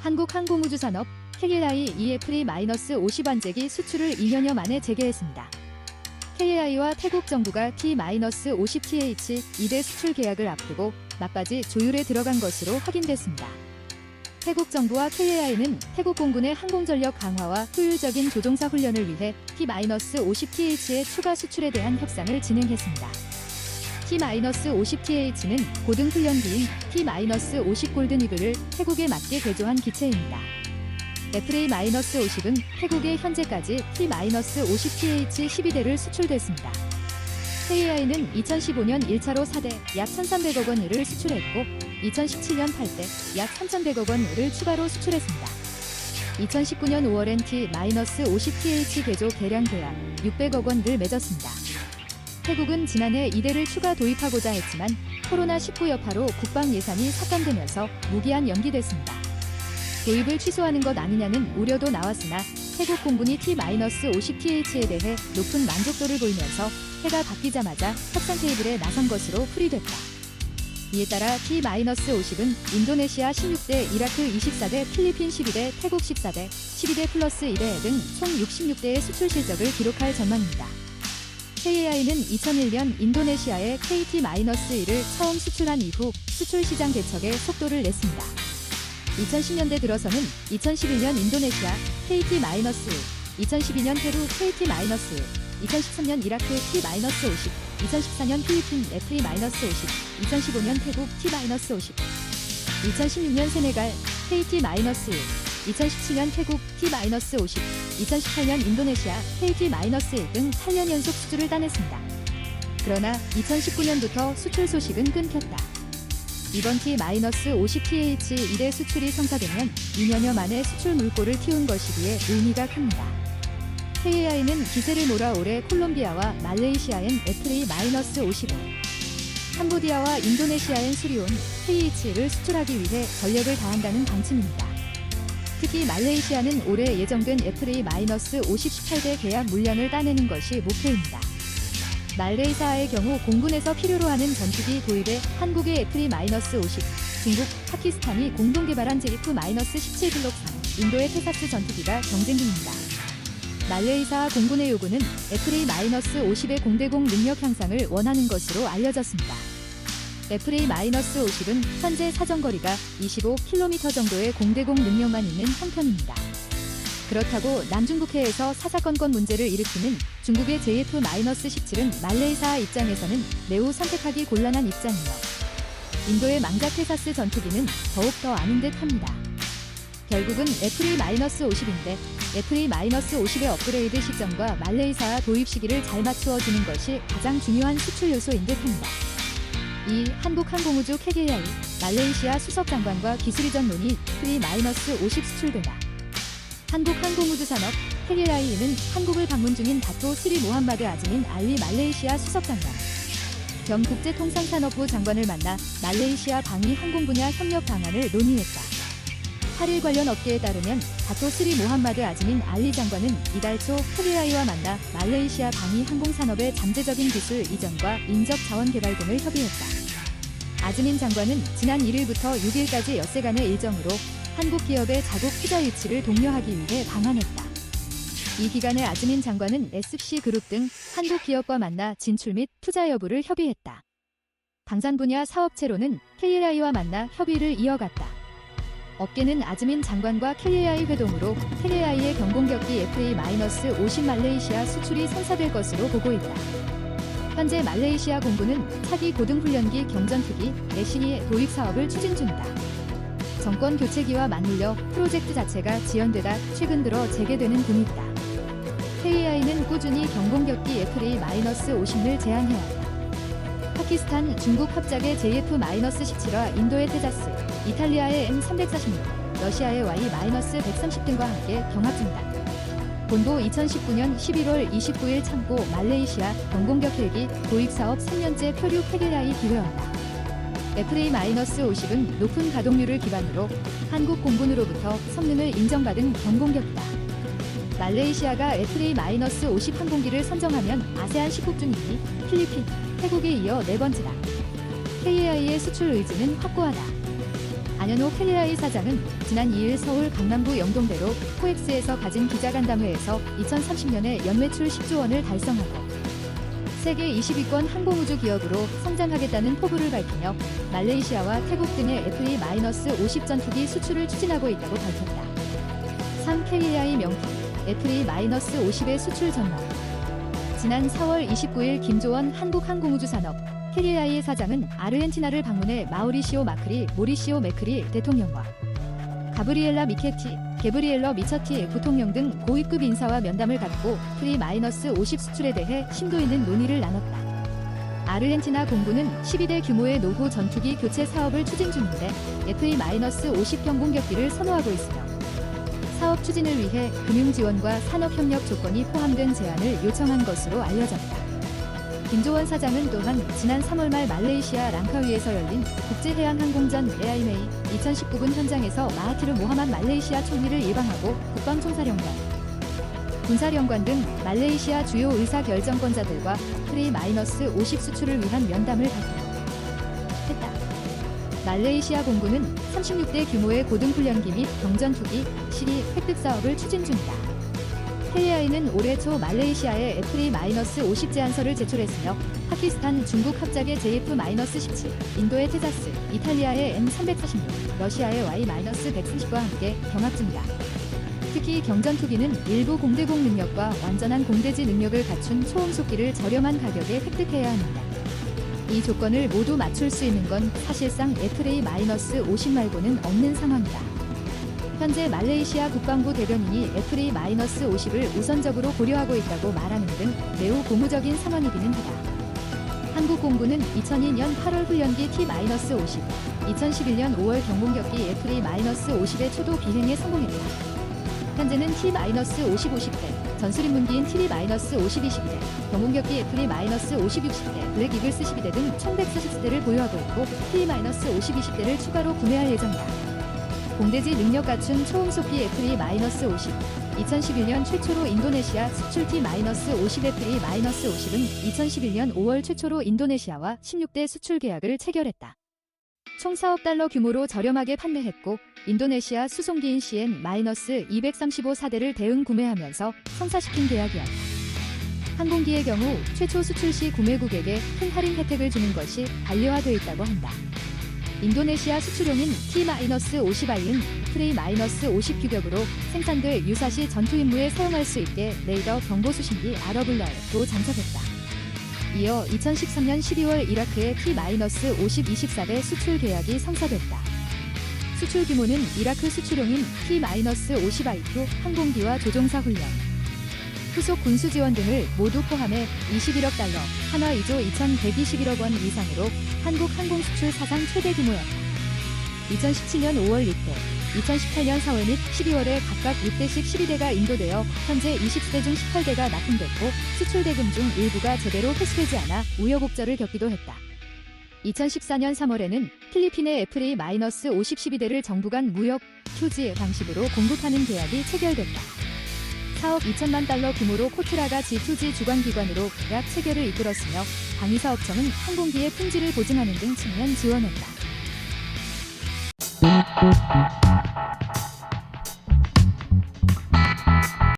한국항공우주산업 KAI EFA-50 완제기 수출을 2년여 만에 재개했습니다. KAI와 태국 정부가 T-50TH 2대 수출 계약을 앞두고 막바지 조율에 들어간 것으로 확인됐습니다. 태국 정부와 KAI는 태국 공군의 항공전력 강화와 효율적인 조종사 훈련을 위해 T-50TH의 추가 수출에 대한 협상을 진행했습니다. T-50TH는 고등 훈련기인 T-50 골든 이글을 태국에 맞게 개조한 기체입니다. FA-50은 태국에 현재까지 T-50TH 12대를 수출됐습니다. KAI는 2015년 1차로 4대 약 1,300억 원을 수출했고 2017년 8대 약 3,100억 원을 추가로 수출했습니다. 2019년 5월엔 T-50TH 개조 개량 계약 600억 원을 맺었습니다. 태국은 지난해 2대를 추가 도입하고자 했지만 코로나19 여파로 국방 예산이 삭감되면서 무기한 연기됐습니다. 도입을 취소하는 것 아니냐는 우려도 나왔으나 태국 공군이 T-50TH에 대해 높은 만족도를 보이면서 해가 바뀌자마자 협상 테이블에 나선 것으로 풀이됐다. 이에 따라 T-50은 인도네시아 16대, 이라크 24대, 필리핀 12대, 태국 14대, 12대 플러스 1대 등 총 66대의 수출 실적을 기록할 전망입니다. KAI는 2001년 인도네시아에 KT-1을 처음 수출한 이후 수출 시장 개척에 속도를 냈습니다. 2010년대 들어서는 2011년 인도네시아 KT-1, 2012년 페루 KT-1, 2013년 이라크 T-50, 2014년 필리핀 FA-50, 2015년 태국 T-50, 2016년 세네갈 KT-1, 2017년 태국 T-50, 2018년 인도네시아 KT-1 등 8년 연속 수출을 따냈습니다. 그러나 2019년부터 수출 소식은 끊겼다. 이번 T-50TH 1의 수출이 성사되면 2년여 만에 수출 물꼬를 틔운 것이기에 의미가 큽니다. KAI는 기세를 몰아 올해 콜롬비아와 말레이시아엔 FA-50을, 캄보디아와 인도네시아엔 수리온 KH를 수출하기 위해 전력을 다한다는 방침입니다. 특히 말레이시아는 올해 예정된 FA-50 18대 계약 물량을 따내는 것이 목표입니다. 말레이시아의 경우 공군에서 필요로 하는 전투기 도입에 한국의 FA-50, 중국, 파키스탄이 공동 개발한 JF-17 블록 3, 인도의 테사스 전투기가 경쟁 중입니다. 말레이시아 공군의 요구는 FA-50의 공대공 능력 향상을 원하는 것으로 알려졌습니다. FA-50은 현재 사정거리가 25km 정도의 공대공 능력만 있는 형편입니다. 그렇다고 남중국해에서 사사건건 문제를 일으키는 중국의 JF-17은 말레이시아 입장에서는 매우 선택하기 곤란한 입장이며 인도의 망자 테사스 전투기는 더욱더 아닌 듯합니다. 결국은 FA-50인데 FA-50의 업그레이드 시점과 말레이시아 도입 시기를 잘 맞추어 주는 것이 가장 중요한 수출 요소인 듯합니다. 이 한국항공우주 KAI 말레이시아 수석장관과 기술이전 논의 FA-50 수출되다. 한국항공우주산업 KAI는 한국을 방문 중인 다토 스리 모함마드 아즈민 알리 말레이시아 수석장관 겸 국제통상산업부 장관을 만나 말레이시아 방위 항공 분야 협력 방안을 논의했다. 8일 관련 업계에 따르면 다토 스리 모함마드 아즈민 알리 장관은 이달 초 KAI와 만나 말레이시아 방위 항공 산업의 잠재적인 기술 이전과 인적 자원 개발 등을 협의했다. 아즈민 장관은 지난 1일부터 6일까지 엿새간의 일정으로 한국 기업의 자국 투자 유치를 독려하기 위해 방한했다. 이 기간에 아즈민 장관은 SC그룹 등 한국 기업과 만나 진출 및 투자 여부를 협의했다. 방산 분야 사업체로는 KAI와 만나 협의를 이어갔다. 업계는 아즈민 장관과 KAI 회동으로 KAI의 경공격기 FA-50 말레이시아 수출이 성사될 것으로 보고 있다. 현재 말레이시아 공군은 차기 고등훈련기 경전투기 애쉬의 도입 사업을 추진 중이다. 정권 교체기와 맞물려 프로젝트 자체가 지연되다 최근 들어 재개되는 분위기다. KAI는 꾸준히 경공격기 FA-50을 제안해왔다. 파키스탄, 중국 합작의 JF-17와 인도의 테자스, 이탈리아의 M346, 러시아의 Y-130 등과 함께 경합 중이다. 본도 2019년 11월 29일 참고 말레이시아 경공격 헬기 도입 사업 3년째 표류 KAI 기회한다. FA-50은 높은 가동률을 기반으로 한국 공군으로부터 성능을 인정받은 경공격이다. 말레이시아가 FA-50 항공기를 선정하면 아세안 10국 중 2위, 필리핀, 태국에 이어 네 번째다. KAI의 수출 의지는 확고하다. 안현호 KAI 사장은 지난 2일 서울 강남구 영동대로 코엑스에서 가진 기자간담회에서 2030년에 연매출 10조 원을 달성하고 세계 20위권 항공우주 기업으로 성장하겠다는 포부를 밝히며 말레이시아와 태국 등의 FE-50 전투기 수출을 추진하고 있다고 밝혔다. 3. KAI 명품 FE-50의 수출 전망. 지난 4월 29일 김조원 한국항공우주산업 KAI 사장은 아르헨티나를 방문해 마우리시오 매크리 대통령과 가브리엘라 미처티 부통령 등 고위급 인사와 면담을 갖고 FE-50 수출에 대해 심도 있는 논의를 나눴다. 아르헨티나 공군은 12대 규모의 노후 전투기 교체 사업을 추진 중인데 FE-50 경공격기를 선호하고 있으며 사업 추진을 위해 금융 지원과 산업협력 조건이 포함된 제안을 요청한 것으로 알려졌다. 김조원 사장은 또한 지난 3월 말 말레이시아 랑카위에서 열린 국제해양항공전 AIMA 2019군 현장에서 마하티르 모하만 말레이시아 총리를 예방하고 국방총사령관, 군사령관 등 말레이시아 주요 의사결정권자들과 FE-50 수출을 위한 면담을 했다. 말레이시아 공군은 36대 규모의 고등훈련기 및 경전투기, 실이 획득 사업을 추진 중이다. KAI는 올해 초 말레이시아에 FE-50 제안서를 제출했으며 파키스탄, 중국 합작의 JF-17, 인도의 테자스, 이탈리아의 M346, 러시아의 Y-130과 함께 경합 중이다. 특히 경전투기는 일부 공대공 능력과 완전한 공대지 능력을 갖춘 초음속기를 저렴한 가격에 획득해야 합니다. 이 조건을 모두 맞출 수 있는 건 사실상 FE-50 말고는 없는 상황이다. 현재 말레이시아 국방부 대변인이 FE-50을 우선적으로 고려하고 있다고 말하는 등 매우 고무적인 상황이기는 하다. 한국 공군은 2002년 8월 훈련기 T-50, 2011년 5월 경공격기 FE-50의 초도 비행에 성공했다. 현재는 T-50 50대, 전술인문기인 T-50 22대, 경공격기 FE-50 60대, 블랙 이글스 12대 등 총 140대를 보유하고 있고 T-50 20대를 추가로 구매할 예정이다. 공대지 능력 갖춘 초음속기 FE-50, 2011년 최초로 인도네시아 수출 T-50 FE-50은 2011년 5월 최초로 인도네시아와 16대 수출 계약을 체결했다. 총 4억 달러 규모로 저렴하게 판매했고 인도네시아 수송기인 CN-235 사대를 대응 구매하면서 성사시킨 계약이었다. 항공기의 경우 최초 수출 시 구매국에게 큰 할인 혜택을 주는 것이 반려화되어 있다고 한다. 인도네시아 수출용인 T-50I는 FE-50 규격으로 생산돼 유사시 전투 임무에 사용할 수 있게 레이더 경보 수신기 아러블러에도 장착했다. 이어 2013년 12월 이라크의 T-50 24대 수출 계약이 성사됐다. 수출 규모는 이라크 수출용인 T-50I2 항공기와 조종사 훈련, 후속 군수 지원 등을 모두 포함해 21억 달러, 한화 2조 2,121억 원 이상으로 한국 항공 수출 사상 최대 규모였다. 2017년 5월 6대, 2018년 4월 및 12월에 각각 6대씩 12대가 인도되어 현재 20대 중 18대가 납품됐고 수출 대금 중 일부가 제대로 회수되지 않아 우여곡절을 겪기도 했다. 2014년 3월에는 필리핀의 FE-50 12대를 정부 간 무역 휴지 방식으로 공급하는 계약이 체결됐다. 4억 2천만 달러 규모로 코트라가 G2G 주관기관으로 계약 체결을 이끌었으며 방위사업청은 항공기의 품질을 보증하는 등 측면 지원했다.